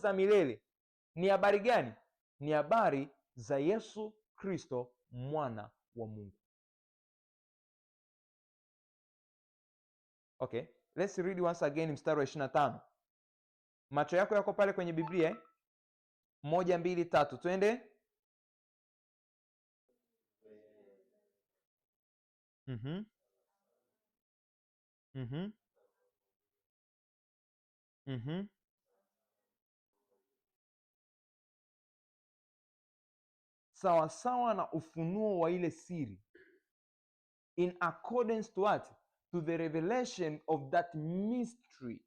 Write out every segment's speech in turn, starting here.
za milele. Ni habari gani? Ni habari za Yesu Kristo, mwana wa Mungu. Okay, let's read once again mstari wa 25. Macho yako yako pale kwenye Biblia 1, 2, 3, twende. Sawa sawa na ufunuo wa ile siri, in accordance to what? To the revelation of that mystery.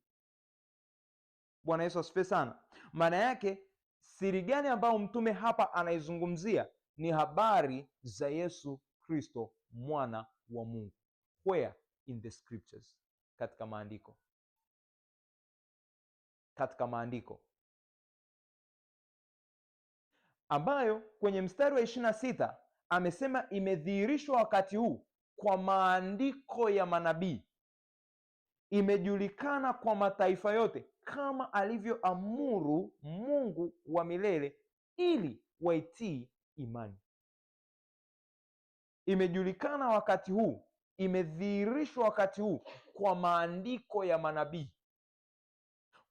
Bwana Yesu asifiwe sana. Maana yake siri gani ambayo mtume hapa anaizungumzia? Ni habari za Yesu Kristo, mwana wa Mungu. Where? In the scriptures, katika maandiko. Katika maandiko ambayo kwenye mstari wa 26 amesema imedhihirishwa wakati huu kwa maandiko ya manabii, imejulikana kwa mataifa yote kama alivyoamuru Mungu wa milele ili waitii imani. Imejulikana wakati huu, imedhihirishwa wakati huu kwa maandiko ya manabii,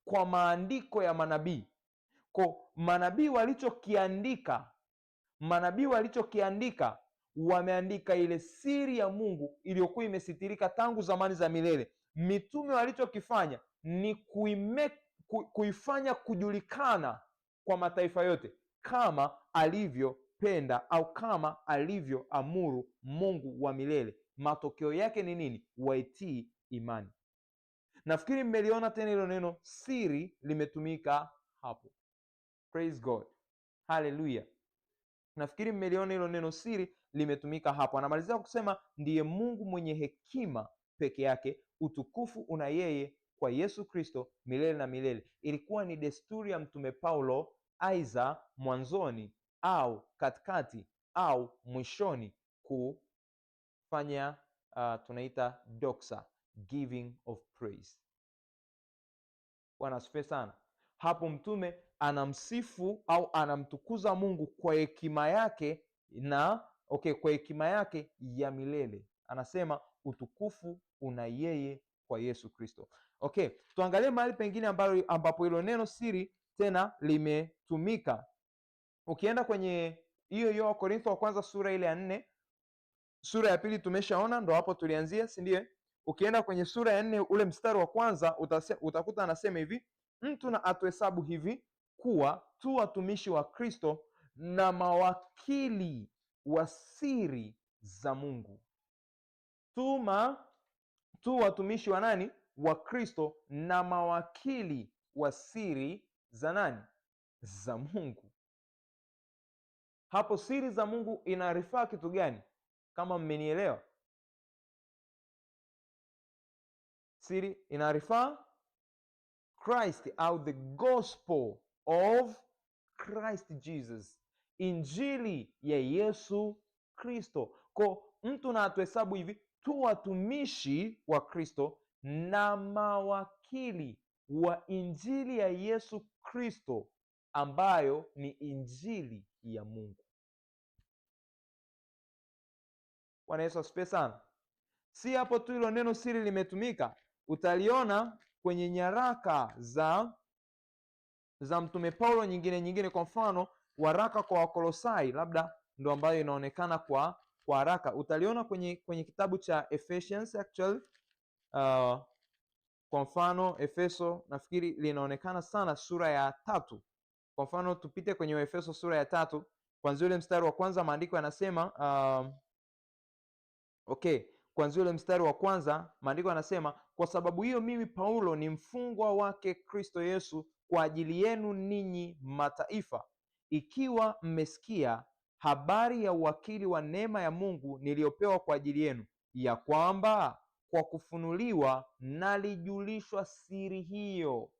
kwa maandiko ya manabii. Kwa manabii walichokiandika, wameandika ile siri ya Mungu iliyokuwa imesitirika tangu zamani za milele. Mitume walichokifanya ni kuifanya kujulikana kwa mataifa yote kama alivyopenda au kama alivyoamuru Mungu wa milele. Matokeo yake ni nini? Waitii imani. Nafikiri mmeliona tena hilo neno siri limetumika hapo. Praise God. Hallelujah. Nafikiri mmeliona hilo neno siri limetumika hapo. Anamalizia kusema ndiye Mungu mwenye hekima peke yake, utukufu una yeye kwa Yesu Kristo milele na milele. Ilikuwa ni desturi ya mtume Paulo, aidha mwanzoni au katikati au mwishoni, kufanya tunaita doxa, giving of praise. Bwana asifiwe sana. Hapo mtume anamsifu au anamtukuza Mungu kwa hekima yake kwa hekima yake ya milele. Anasema utukufu una yeye kwa Yesu Kristo. Okay, tuangalie mahali pengine ambapo hilo neno siri tena limetumika. Ukienda kwenye hiyo Wakorintho wa kwanza sura ile ya 4, sura ya pili tumeshaona, ndo hapo tulianzia, si ndiye? Ukienda kwenye sura ya 4 ule mstari wa kwanza utakuta anasema hivi: mtu na atuhesabu hivi kuwa tu watumishi wa Kristo na mawakili wa siri za Mungu. Tu watumishi wa nani? Wa Kristo na mawakili wa siri za nani? Za Mungu. Hapo siri za Mungu inarifaa kitu gani? Kama mmenielewa, siri inarifaa Christ au the gospel of Christ Jesus, injili ya Yesu Kristo. Kwa mtu na atuhesabu hivi tu watumishi wa Kristo na mawakili wa injili ya Yesu Kristo, ambayo ni injili ya Mungu. Bwana Yesu asifiwe sana. Si hapo tu hilo neno siri limetumika, utaliona kwenye nyaraka za mtume Paulo nyingine. Kwa mfano waraka kwa Wakolosai, labda ndo ambayo inaonekana kwa haraka. Utaliona kwenye kitabu cha Ephesians actually. Kwa mfano Efeso, nafikiri linaonekana sana sura ya 3. Kwa mfano tupite kwenye Efeso sura ya 3 kwanzia ule mstari wa kwanza. Maandiko yanasema kwanzia ule mstari wa kwanza maandiko yanasema, kwa sababu hiyo mimi Paulo ni mfungwa wake Kristo Yesu kwa ajili yenu ninyi mataifa, ikiwa mmesikia habari ya uwakili wa neema ya Mungu niliyopewa kwa ajili yenu, ya kwamba kwa kufunuliwa nalijulishwa siri hiyo.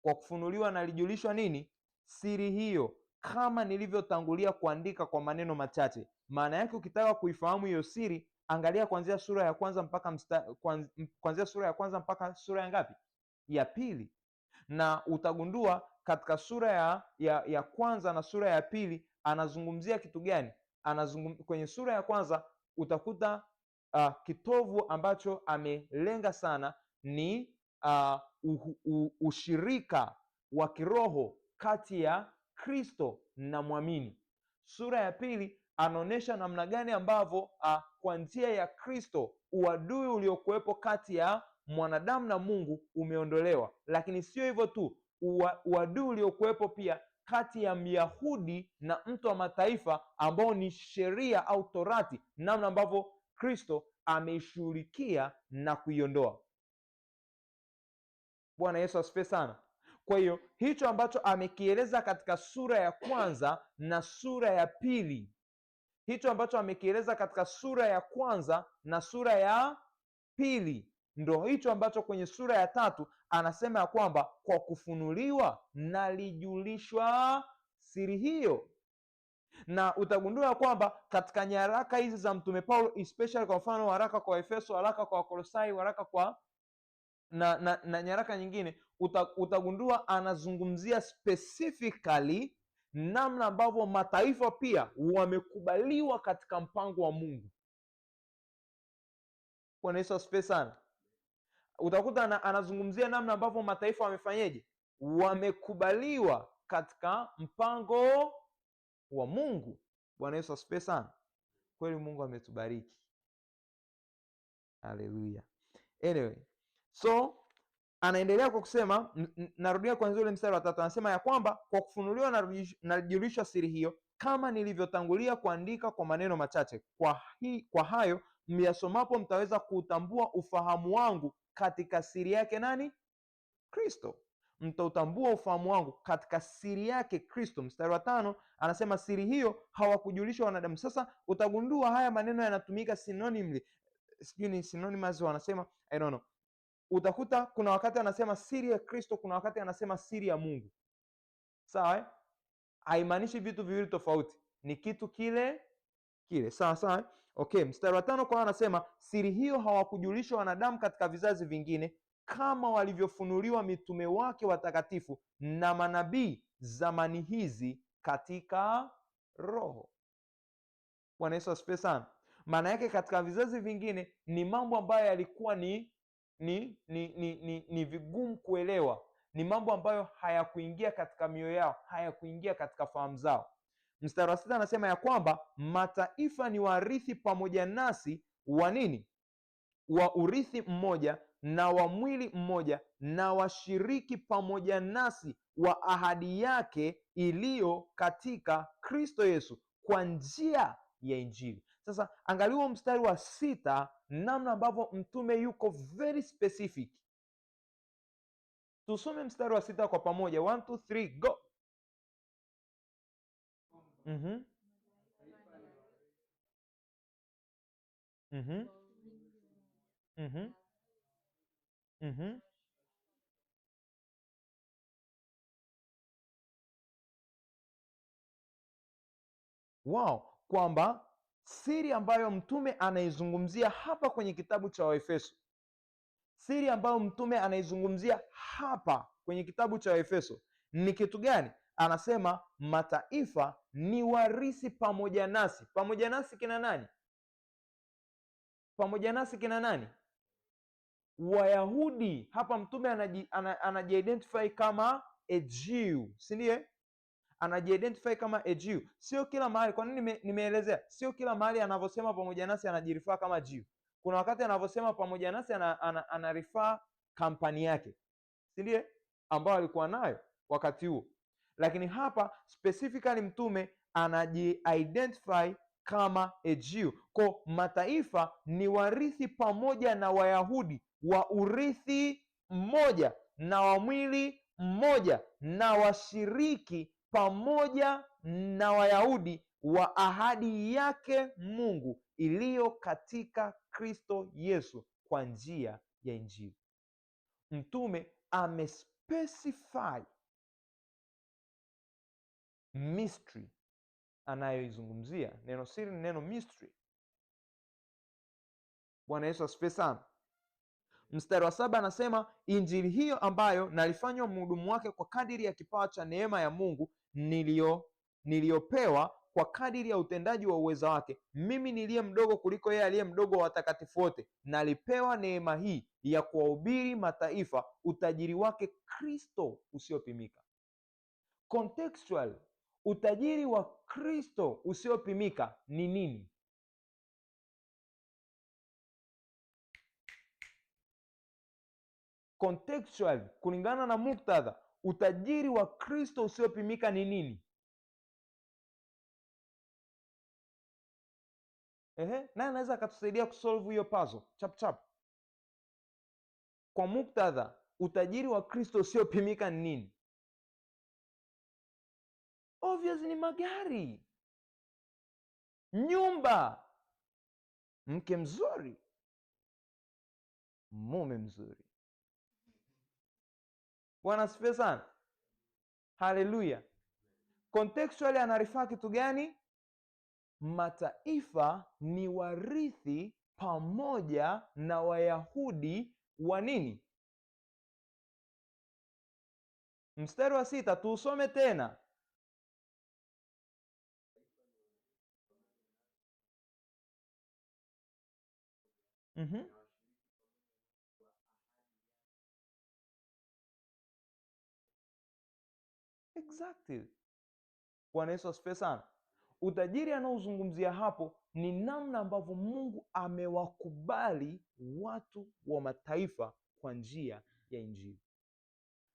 Kwa kufunuliwa nalijulishwa nini? Siri hiyo, kama nilivyotangulia kuandika kwa maneno machache. Maana yake ukitaka kuifahamu hiyo siri, angalia kuanzia sura ya kwanza mpaka sura ya ngapi? Ya pili. Na utagundua katika sura ya kwanza na sura ya pili anazungumzia kitu gani? Kwenye sura ya kwanza utakuta kitovu ambacho amelenga sana ni ushirika wa kiroho kati ya Kristo na mwamini. Sura ya pili anaonyesha namna gani ambavyo kwa njia ya Kristo uadui uliokuwepo kati ya mwanadamu na Mungu umeondolewa. Lakini sio hivyo tu, uadui uliokuwepo pia kati ya Myahudi na mtu wa mataifa ambao ni sheria au Torati, namna ambavyo Kristo ameishughulikia na kuiondoa. Bwana Yesu asifiwe sana. Kwa hiyo hicho ambacho amekieleza katika sura ya kwanza na sura ya pili, hicho ambacho amekieleza katika sura ya kwanza na sura ya pili, ndo hicho ambacho kwenye sura ya tatu anasema ya kwamba kwa kufunuliwa nalijulishwa siri hiyo. Na utagundua ya kwamba katika nyaraka hizi za Mtume Paulo, especially kwa mfano waraka kwa Efeso, waraka kwa Wakolosai, waraka kwa na nyaraka nyingine, utagundua anazungumzia specifically namna ambavyo mataifa pia wamekubaliwa katika mpango wa Mungu. Bwana Yesu asifiwe sana. Utakuta anazungumzia namna ambavyo mataifa wamefanyeje, wamekubaliwa katika mpango wa Mungu. Bwana Yesu asifiwe sana. Kweli Mungu ametubariki. Haleluya. Anyway, so anaendelea kwa kusema, narudia kuanzia ule mstari wa 3, anasema ya kwamba kwa kufunuliwa nalijulishwa siri hiyo, kama nilivyotangulia kuandika kwa maneno machache. Kwa hayo myasomapo mtaweza kuutambua ufahamu wangu katika siri yake nani? Kristo. Mtautambua ufahamu wangu katika siri yake Kristo. Mstari wa 5 anasema siri hiyo hawakujulishwa wanadamu. Sasa utagundua haya maneno yanatumika synonymly, sijui ni synonymous wanasema, I don't know. Utakuta kuna wakati anasema siri ya Kristo, kuna wakati anasema siri ya Mungu. Sawa? Haimaanishi vitu viwili tofauti, ni kitu kile kile. Sawa sawa. Okay, mstari wa 5 kwa anasema siri hiyo hawakujulishwa wanadamu katika vizazi vingine, kama walivyofunuliwa mitume wake watakatifu na manabii zamani hizi katika Roho. Bwana Yesu asifiwe sana. Maana yake katika vizazi vingine ni mambo ambayo yalikuwa ni vigumu kuelewa, ni mambo ambayo hayakuingia katika mioyo yao, hayakuingia katika fahamu zao. Mstari wa 6 anasema ya kwamba mataifa ni warithi pamoja nasi wa nini? Wa urithi mmoja na wa mwili mmoja, na washiriki pamoja nasi wa ahadi yake iliyo katika Kristo Yesu kwa njia ya Injili. Sasa angalia mstari wa 6, namna ambavyo mtume yuko very specific. Tusome mstari wa 6 kwa pamoja. 1 2 3 go. Mhm. Mhm. Mhm. Mhm. Wow, kwamba siri ambayo mtume anaizungumzia hapa kwenye kitabu cha Waefeso, siri ambayo mtume anaizungumzia hapa kwenye kitabu cha Waefeso ni kitu gani? Anasema mataifa ni warisi pamoja nasi. Pamoja nasi kina nani? Pamoja nasi kina nani? Wayahudi. Hapa mtume anajiidentify kama a Jew, si ndiye? Anajiidentify kama a Jew. Sio kila mahali. Kwa nini nimeelezea? Sio kila mahali anavyosema pamoja nasi anajirifaa kama Jew. Kuna wakati anavyosema pamoja nasi anarifaa kampani yake, si ndiye, ambao alikuwa nayo wakati huo. Lakini hapa specifically mtume anajiidentify kama a Jew. Kwa mataifa ni warithi pamoja na Wayahudi wa urithi mmoja na wa mwili mmoja, na washiriki pamoja na Wayahudi wa ahadi yake Mungu iliyo katika Kristo Yesu kwa njia ya Injili. Mtume amespecify mystery anayoizungumzia. Neno siri ni neno mystery. Bwana Yesu asifiwe sana. mstari wa 7 anasema, injili hiyo ambayo nalifanywa mhudumu wake kwa kadiri ya kipawa cha neema ya Mungu niliyopewa kwa kadiri ya utendaji wa uweza wake, mimi niliye mdogo kuliko yeye aliye mdogo wa watakatifu wote, nalipewa neema hii ya kuwahubiri mataifa utajiri wake Kristo usiopimika. Contextual, utajiri wa Kristo usiopimika ni nini? Contextual, kulingana na muktadha, utajiri wa Kristo usiopimika ni nini? Naye anaweza akatusaidia kusolve hiyo puzzle chap chap. Kwa muktadha, utajiri wa Kristo usiopimika ni nini? Obvious, ni magari, nyumba, mke mzuri, mume mzuri. Bwana asifiwe sana. Haleluya. Contextually anarifaa kitu gani? Mataifa ni warithi pamoja na Wayahudi wa nini? Mstari wa 6 tuusome tena. Exactly. Bwana Yesu asifiwe sana. Utajiri anaozungumzia hapo ni namna ambavyo Mungu amewakubali watu wa mataifa kwa njia ya Injili.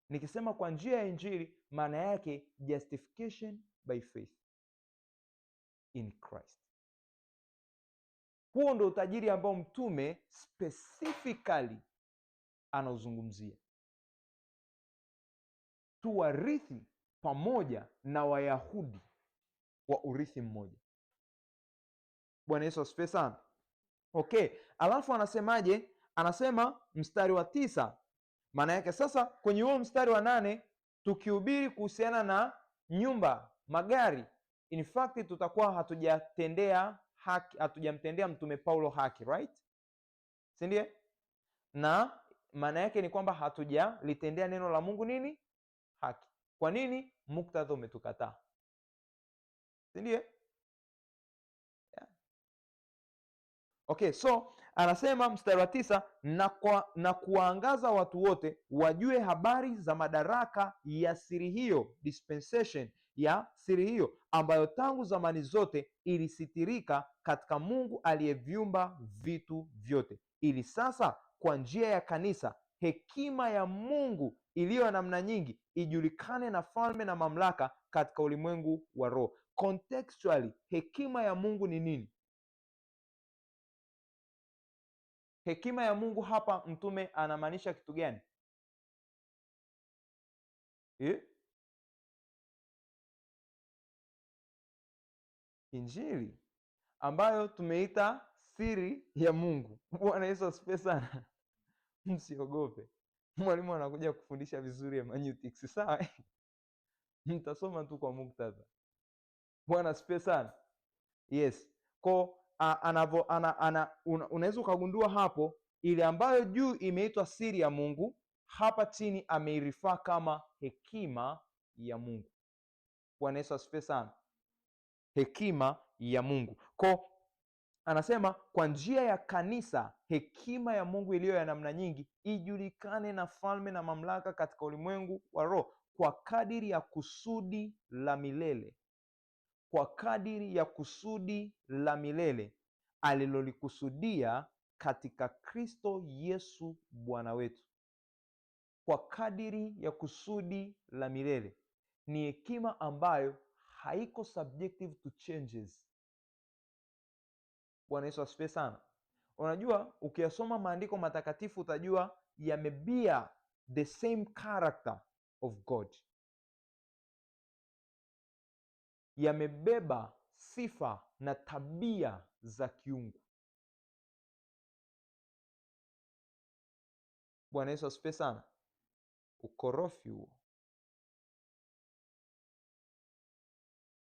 Nikisema kwa njia ya Injili, maana yake justification by faith in Christ. Huo ndio utajiri ambao mtume specifically anauzungumzia. Tuwarithi pamoja na Wayahudi wa urithi mmoja. Bwana Yesu asifiwe sana. Okay, alafu anasemaje? Anasema mstari wa 9, maana yake sasa kwenye huo mstari wa 8 tukihubiri kuhusiana na nyumba, magari, in fact tutakuwa hatujamtendea mtume Paulo haki, right? Si ndiye? Na maana yake ni kwamba hatujalitendea neno la Mungu nini? Haki. Kwa nini? Muktadha umetukataa, si ndiye? Yeah. Okay, so anasema mstari wa 9, na kuwaangaza watu wote wajue habari za madaraka ya siri hiyo, dispensation ya siri hiyo, ambayo tangu zamani zote ilisitirika katika Mungu aliyeviumba vitu vyote, ili sasa kwa njia ya kanisa hekima ya Mungu iliyo namna nyingi ijulikane na falme na mamlaka katika ulimwengu wa roho. Contextually, hekima ya Mungu ni nini? Hekima ya Mungu hapa mtume anamaanisha kitu gani? Injili ambayo tumeita siri ya Mungu. Bwana Yesu asifiwe sana. Msiogope, mwalimu anakuja kufundisha vizuri hermeneutics, sawa? Mtasoma tu kwa muktadha. Bwana asifiwe sana. Yes, unaweza ukagundua hapo, ile ambayo juu imeitwa siri ya Mungu, hapa chini ameirifaa kama hekima ya Mungu. Bwana Yesu asifiwe sana. Hekima ya Mungu. Anasema kwa njia ya kanisa hekima ya Mungu iliyo ya namna nyingi ijulikane na falme na mamlaka katika ulimwengu wa roho, kwa kadiri ya kusudi la milele, kwa kadiri ya kusudi la milele alilolikusudia katika Kristo Yesu Bwana wetu. Kwa kadiri ya kusudi la milele ni hekima ambayo haiko subjective to changes. Bwana Yesu asifiwe sana. Unajua, ukiyasoma maandiko matakatifu utajua yamebia the same character of God, yamebeba sifa na tabia za kiungu. Bwana Yesu asifiwe sana. Ukorofi huo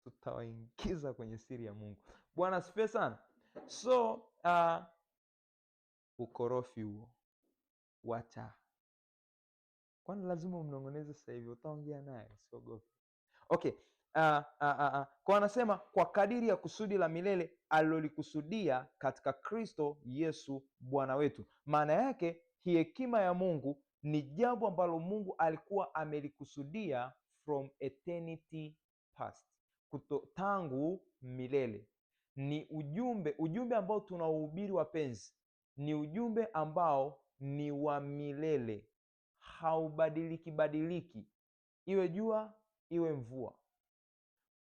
tutawaingiza kwenye siri ya Mungu. Bwana asifiwe sana. So ukorofi huo wacha. Kwani lazima mnong'oneze sasa hivi? Utaongea naye, usiogope. Okay. Kwa anasema kwa kadiri ya kusudi la milele alilolikusudia katika Kristo Yesu Bwana wetu. Maana yake hii hekima ya Mungu ni jambo ambalo Mungu alikuwa amelikusudia from eternity past, tangu milele. Ni ujumbe ambao tunauhubiri wapenzi, ni ujumbe ambao ni wa milele, haubadiliki badiliki, iwe jua iwe mvua,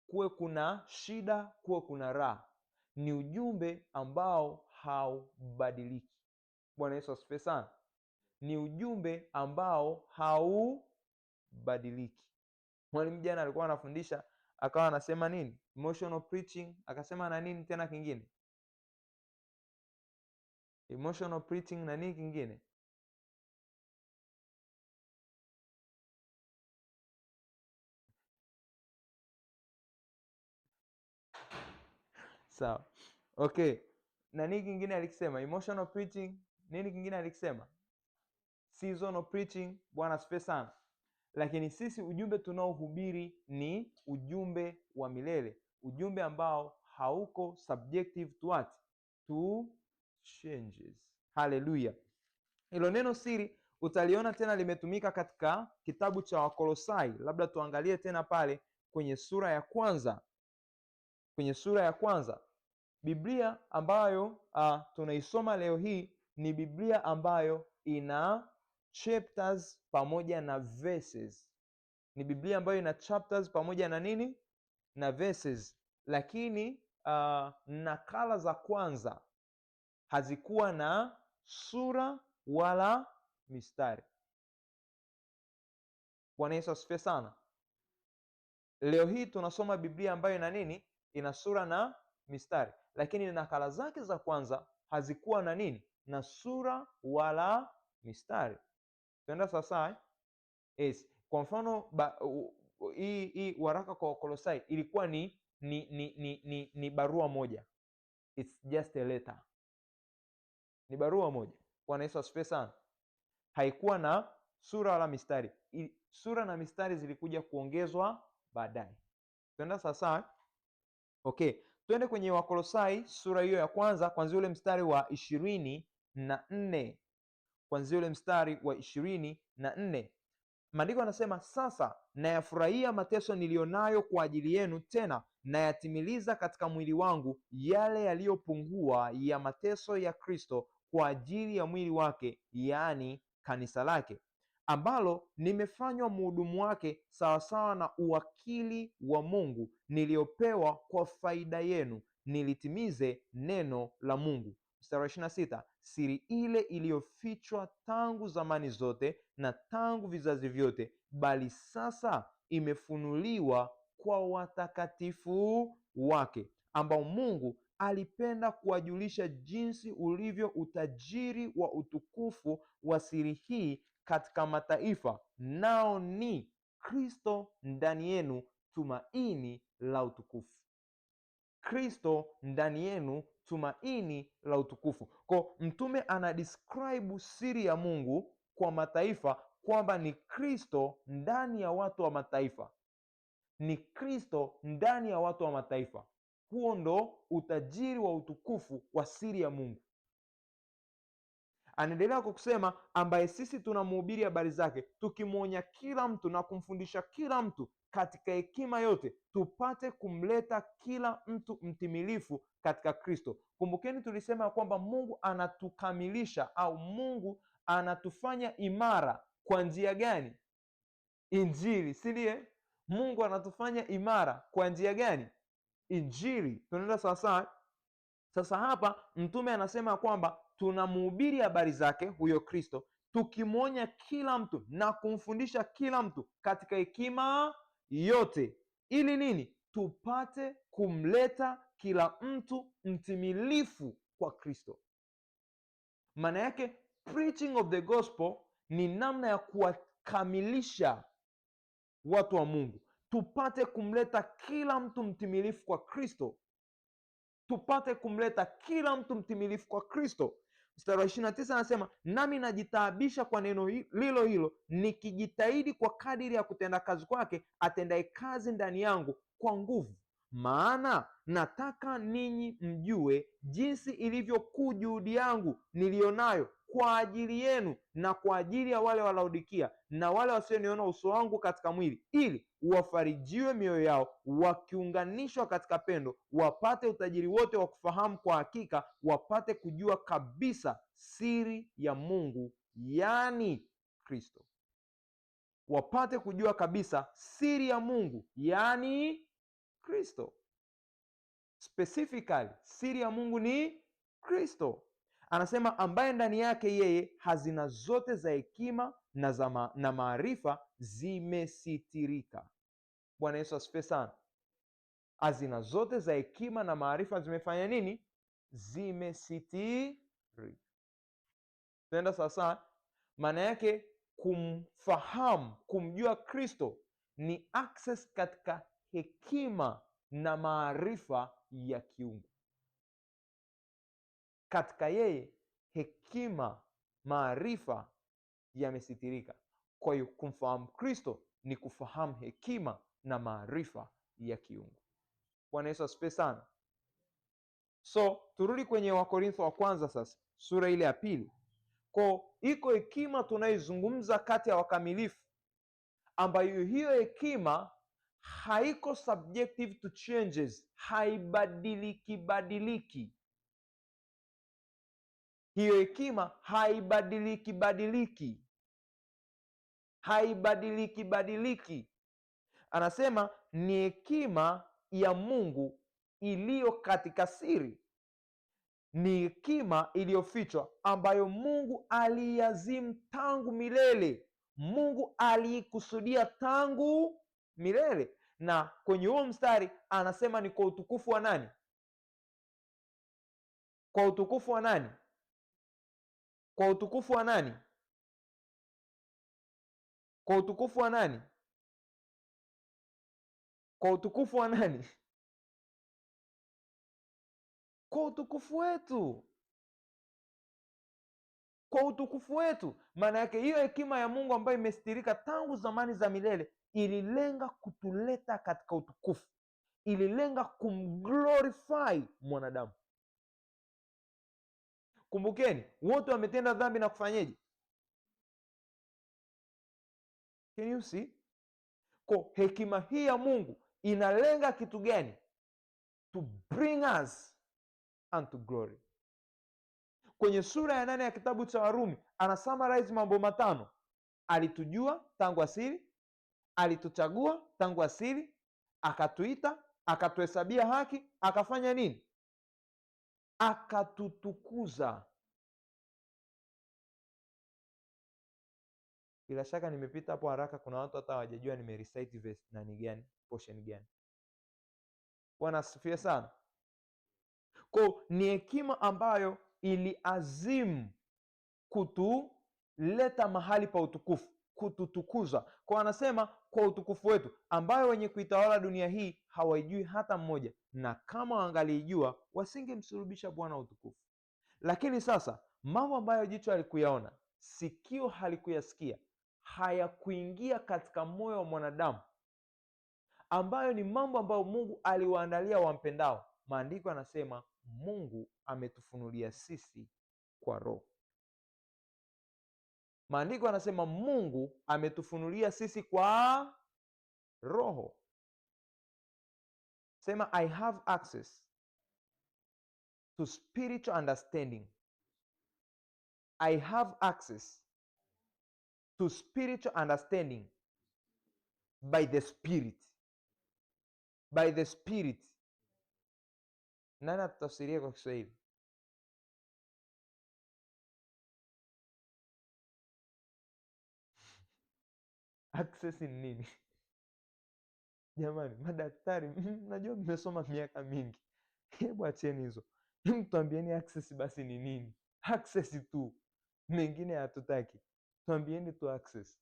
kuwe kuna shida kuwe kuna raha, ni ujumbe ambao haubadiliki. Bwana Yesu asifiwe sana. Ni ujumbe ambao haubadiliki. Mwalimu jana alikuwa anafundisha akawa anasema nini? Emotional preaching, akasema na nini tena kingine? Emotional preaching na nini kingine? Sawa. Okay. Na nini kingine alikisema? Emotional preaching, nini kingine alikisema? Seasonal preaching. Bwana asifiwe sana. Lakini sisi ujumbe tunaohubiri ni ujumbe wa milele, ujumbe ambao hauko subjective to what? To changes. Haleluya. Hilo neno siri utaliona tena limetumika katika kitabu cha Wakolosai. Labda tuangalie tena pale kwenye sura ya kwanza. Kwenye sura ya kwanza, Biblia ambayo tunaisoma leo hii ni Biblia ambayo ina chapters pamoja na verses. Ni Biblia ambayo ina chapters pamoja na nini? Na verses. Lakini nakala za kwanza hazikuwa na sura wala mistari. Bwana Yesu asifiwe sana. Leo hii tunasoma Biblia ambayo ina nini? Ina sura na mistari, lakini nakala zake za kwanza hazikuwa na nini? Na sura wala mistari. Tuenda sasa. Yes. Kwa mfano hii waraka kwa Wakolosai ilikuwa ni barua moja. It's just a letter. Ni barua moja. Bwana Yesu asifiwe sana. Haikuwa na sura wala mistari. Sura na mistari zilikuja kuongezwa baadaye. Tuenda sasa. Okay, twende kwenye Wakolosai sura hiyo ya kwanza kuanzia ule mstari wa 24. Kuanzia ule mstari wa 24. Maandiko yanasema, sasa nayafurahia mateso niliyonayo kwa ajili yenu, tena nayatimiliza katika mwili wangu yale yaliyopungua ya mateso ya Kristo kwa ajili ya mwili wake, yaani kanisa lake, ambalo nimefanywa mhudumu wake sawasawa na uwakili wa Mungu niliyopewa kwa faida yenu, nilitimize neno la Mungu. Mstari wa 26, siri ile iliyofichwa tangu zamani zote na tangu vizazi vyote, bali sasa imefunuliwa kwa watakatifu wake, ambao Mungu alipenda kuwajulisha jinsi ulivyo utajiri wa utukufu wa siri hii katika mataifa, nao ni Kristo ndani yenu, tumaini la utukufu. Kristo ndani yenu, tumaini la utukufu. Kwa mtume ana describe siri ya Mungu kwa mataifa kwamba ni Kristo ndani ya watu wa mataifa. Ni Kristo ndani ya watu wa mataifa. Huo ndo utajiri wa utukufu wa siri ya Mungu. Anaendelea kwa kusema, ambaye sisi tunamhubiri habari zake, tukimwonya kila mtu na kumfundisha kila mtu katika hekima yote, tupate kumleta kila mtu mtimilifu katika Kristo. Kumbukeni tulisema kwamba Mungu anatukamilisha au Mungu anatufanya imara kwa njia gani? Injili, si ndiye? Mungu anatufanya imara kwa njia gani? Injili. Tunaenda sawasawa. Sasa hapa mtume anasema kwamba tunamhubiri habari zake huyo Kristo, tukimwonya kila mtu na kumfundisha kila mtu katika hekima yote, ili nini? Tupate kumleta kila mtu mtimilifu kwa Kristo. Maana yake preaching of the gospel ni namna ya kuwakamilisha watu wa Mungu, tupate kumleta kila mtu mtimilifu kwa Kristo. Tupate kumleta kila mtu mtimilifu kwa Kristo. Mstari wa 29 anasema, nami najitaabisha kwa neno lilo hilo, nikijitahidi kwa kadiri ya kutenda kazi kwake atendaye kazi ndani yangu kwa nguvu. Maana nataka ninyi mjue jinsi ilivyokuwa juhudi yangu niliyonayo kwa ajili yenu na kwa ajili ya wale wa Laodikia na wale wasioniona uso wangu katika mwili, ili wafarijiwe mioyo yao, wakiunganishwa katika pendo, wapate utajiri wote wa kufahamu kwa hakika, wapate kujua kabisa siri ya Mungu, yaani Kristo. Wapate kujua kabisa siri ya Mungu, yaani Kristo. Specifically, siri ya Mungu ni Kristo. Anasema, ambaye ndani yake yeye hazina zote za hekima na maarifa zimesitirika. Bwana Yesu asifiwe sana. Hazina zote za hekima na maarifa zimefanya nini? Zimesitirika. Tunaenda sasa, maana yake kumfahamu, kumjua Kristo ni access katika hekima na maarifa ya kiungu. Katika yeye hekima, maarifa yamesitirika. Kwa hiyo kumfahamu Kristo ni kufahamu hekima na maarifa ya kiungu. Bwana Yesu asifiwe sana. So turudi kwenye Wakorintho wa kwanza sasa, sura ile ya 2. Kwa iko hekima tunaizungumza kati ya wakamilifu, ambayo hiyo hekima haiko subjective to changes, haibadiliki. Hiyo hekima haibadiliki. Anasema ni hekima ya Mungu iliyo katika siri, ni hekima iliyofichwa ambayo Mungu aliazimu tangu milele. Mungu aliikusudia tangu milele. Na kwenye huo mstari anasema ni kwa utukufu wa nani? Kwa utukufu wa nani? Kwa utukufu wa nani? Kwa utukufu wa nani? Kwa utukufu wa nani? Kwa utukufu wetu. Kwa utukufu wetu. Maana yake hiyo hekima ya Mungu ambayo imestirika tangu zamani za milele ililenga kutuleta katika utukufu, ililenga kumglorify mwanadamu. Kumbukeni, wote wametenda dhambi na kufanyeje? Can you see? Kwa hekima hii ya Mungu inalenga kitu gani? To bring us unto glory. Kwenye sura ya 8 ya kitabu cha Warumi ana summarize mambo 5. Alitujua tangu asili, alituchagua tangu asili, akatuita, akatuhesabia haki, akafanya nini? Akatutukuza. Bila shaka nimepita hapo haraka, kuna watu hata hawajajua nimerecite verse nani gani, portion gani. Bwana asifiwe sana. Kwa ni hekima ambayo iliazimu kutuleta mahali pa utukufu, kututukuza. Kwa anasema kwa utukufu wetu, ambayo wenye kuitawala dunia hii hawaijui hata mmoja, na kama wangaliijua wasingemsulubisha Bwana utukufu. Lakini sasa mambo ambayo jicho halikuyaona, sikio halikuyasikia, hayakuingia katika moyo wa mwanadamu, ambayo ni mambo ambayo Mungu aliwaandalia wampendao, maandiko yanasema Mungu ametufunulia sisi kwa Roho. Maandiko yanasema Mungu ametufunulia sisi kwa Roho. Sema, I have access to spiritual understanding. I have access to spiritual understanding by the Spirit. By the Spirit. Nani atutafsiria kwa Kiswahili? Access ni nini? Jamani, madaktari, najua mmesoma miaka mingi. Hebu acheni hizo. Tuambieni access basi ni nini? Access tu. Mengine hatutaki. Tuambieni tu access.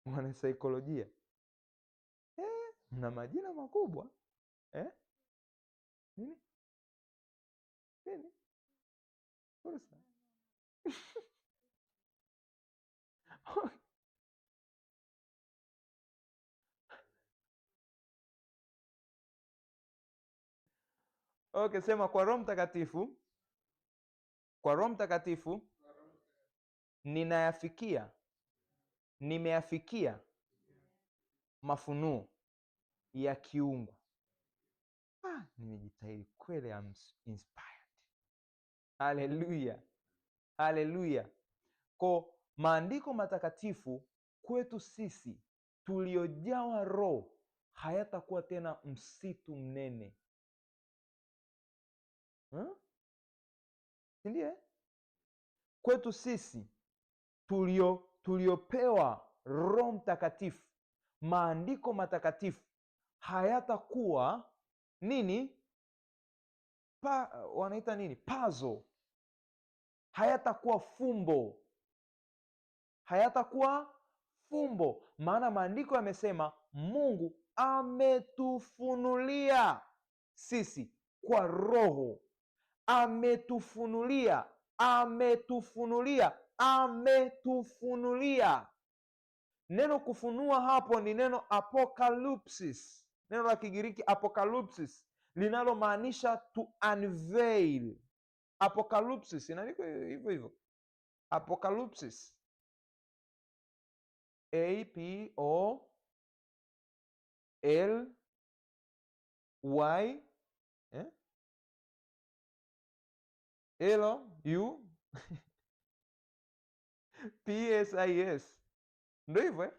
Mwana saikolojia. Mna majina makubwa. Nini? Nini? fursa. Okay, sema kwa Roho Mtakatifu. Kwa Roho Mtakatifu nimeyafikia mafunuo ya kiungu. Nimejitahidi kweli, I'm inspired. Haleluya, haleluya. Kwa maandiko matakatifu kwetu sisi tuliojawa Roho hayatakuwa tena msitu mnene, ndiye kwetu sisi tuliopewa Roho Mtakatifu, maandiko matakatifu hayatakuwa nini? Wanaita nini? Puzzle. Hayatakuwa fumbo, hayatakuwa fumbo, maana maandiko yamesema Mungu ametufunulia sisi kwa Roho, ametufunulia. Neno kufunua hapo ni neno apocalypsis, neno la Kigiriki apocalypsis, linalomaanisha to unveil. Apocalypsis inaandikwa hivyo hivyo, apocalypsis, APOLY PSIS, ndio hivyo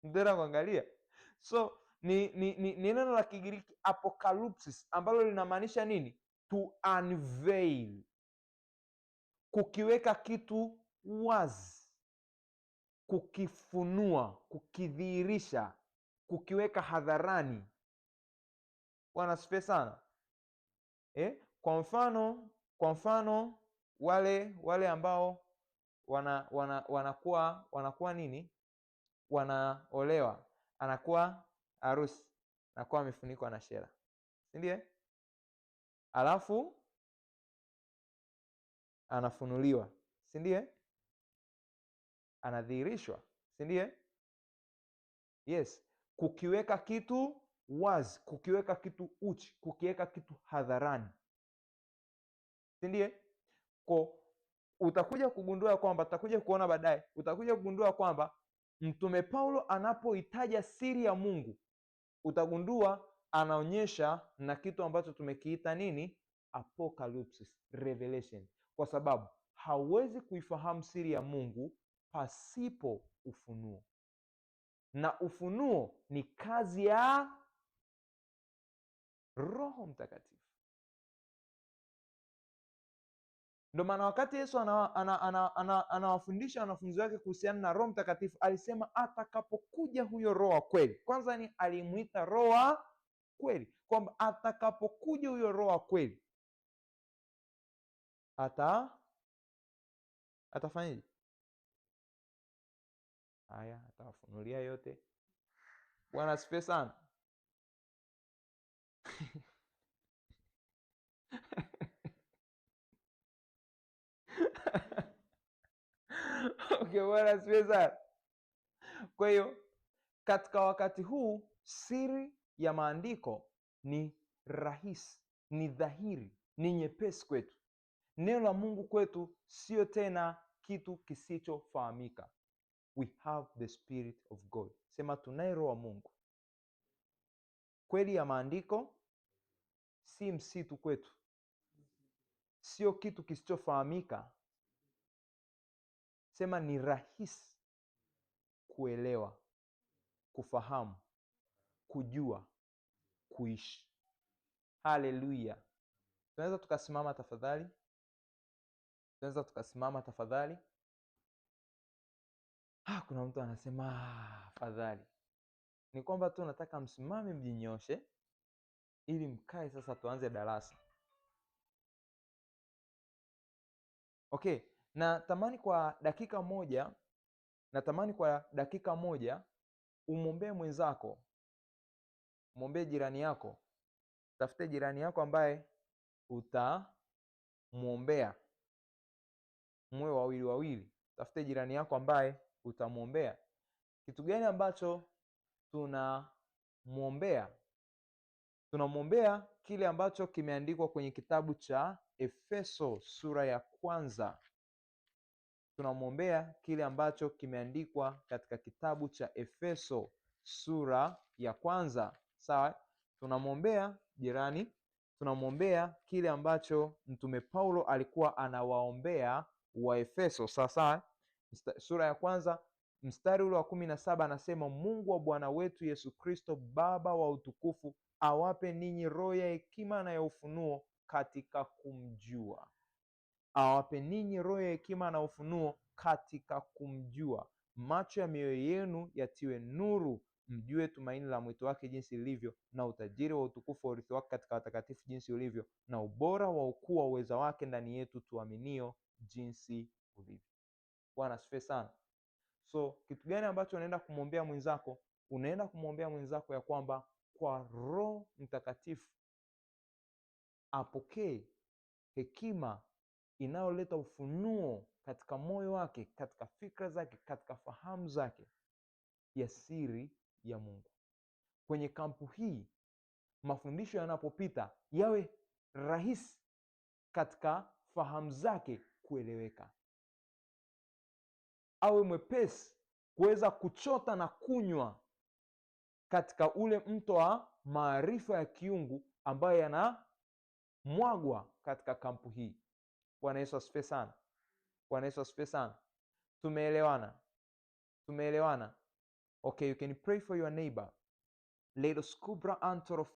ndio kuangalia. So ni neno la Kigiriki apocalypsis ambalo linamaanisha nini? To unveil, kukiweka kitu wazi, kukifunua, kukidhihirisha, kukiweka hadharani. Bwana asifiwe sana. Kwa mfano wale ambao wanakuwa nini, wanaolewa, anakuwa harusi, anakuwa amefunikwa na shela, si ndiye? Alafu anafunuliwa, si ndiye? Anadhihirishwa, si ndiye? Yes, kukiweka kitu wazi, kukiweka kitu uchi, kukiweka kitu hadharani, si ndiye? Kwa utakuja kugundua kwamba, tutakuja kuona baadaye, utakuja kugundua kwamba Mtume Paulo anapoitaja siri ya Mungu, utagundua anaonyesha na kitu ambacho tumekiita nini? Apocalypsis, revelation, kwa sababu hauwezi kuifahamu siri ya Mungu pasipo ufunuo, na ufunuo ni kazi ya Roho Mtakatifu. Ndio maana wakati Yesu anawafundisha wanafunzi wake kuhusiana na Roho Mtakatifu, alisema atakapokuja huyo Roho wa kweli. Kwanza ni alimuita Roho wa kweli, kwamba atakapokuja huyo Roho wa kweli atafanyaje? Haya, atawafunulia yote. Bwana asifiwe sana. Okay, Bwana asifiwe sana. Kwa hiyo katika wakati huu siri ya maandiko ni rahisi, ni dhahiri, ni nyepesi kwetu. Neno la Mungu kwetu sio tena kitu kisichofahamika. We have the Spirit of God. Sema tunaye Roho wa Mungu. Kweli ya maandiko si msitu kwetu, sio kitu kisichofahamika. Sema ni rahisi kuelewa, kufahamu, kujua, kuishi. Haleluya. Tunaweza tukasimama tafadhali? Tunaweza tukasimama tafadhali? Kuna mtu anasema afadhali. Ni kwamba tu nataka msimame, mjinyoshe ili mkae sasa tuanze darasa. Okay, natamani kwa dakika moja umwombee mwenzako, umwombee jirani yako. Tafute jirani yako ambaye utamwombea mwe wawili wawili. Tafute jirani yako ambaye utamwombea. Kitu gani ambacho tunamwombea? Tunamwombea kile ambacho kimeandikwa kwenye kitabu cha Efeso sura ya 1. Tunamwombea kile ambacho kimeandikwa katika kitabu cha Efeso sura ya 1. Sawa? Tunamwombea jirani, tunamwombea kile ambacho Mtume Paulo alikuwa anawaombea wa Efeso. Sawa? Sura ya 1 mstari ule wa 17 anasema, Mungu wa Bwana wetu Yesu Kristo, Baba wa utukufu, awape ninyi roho ya hekima na ya ufunuo katika kumjua. Awape ninyi roho ya hekima na ufunuo katika kumjua. Macho ya mioyo yenu yatiwe nuru, mjue tumaini la mwito wake jinsi lilivyo, na utajiri wa utukufu wa urithi wake katika watakatifu jinsi ulivyo, na ubora wa ukuu wa uweza wake ndani yetu tuaminio jinsi ulivyo. Bwana asifiwe sana. So kitu gani ambacho unaenda kumwombea mwenzako? Unaenda kumwombea mwenzako ya kwamba kwa Roho Mtakatifu apokee hekima inayoleta ufunuo katika moyo wake, katika fikra zake, katika fahamu zake ya siri ya Mungu. Kwenye kampu hii mafundisho yanapopita yawe rahisi katika fahamu zake kueleweka. Awe mwepesi kuweza kuchota na kunywa katika ule mto wa maarifa ya kiungu ambayo yanamwagwa katika kampu hii. Bwana Yesu asifiwe sana. Bwana Yesu asifiwe sana. Tumeelewana? Tumeelewana? Okay, you can pray for your neighbor. Ledo skubra antoro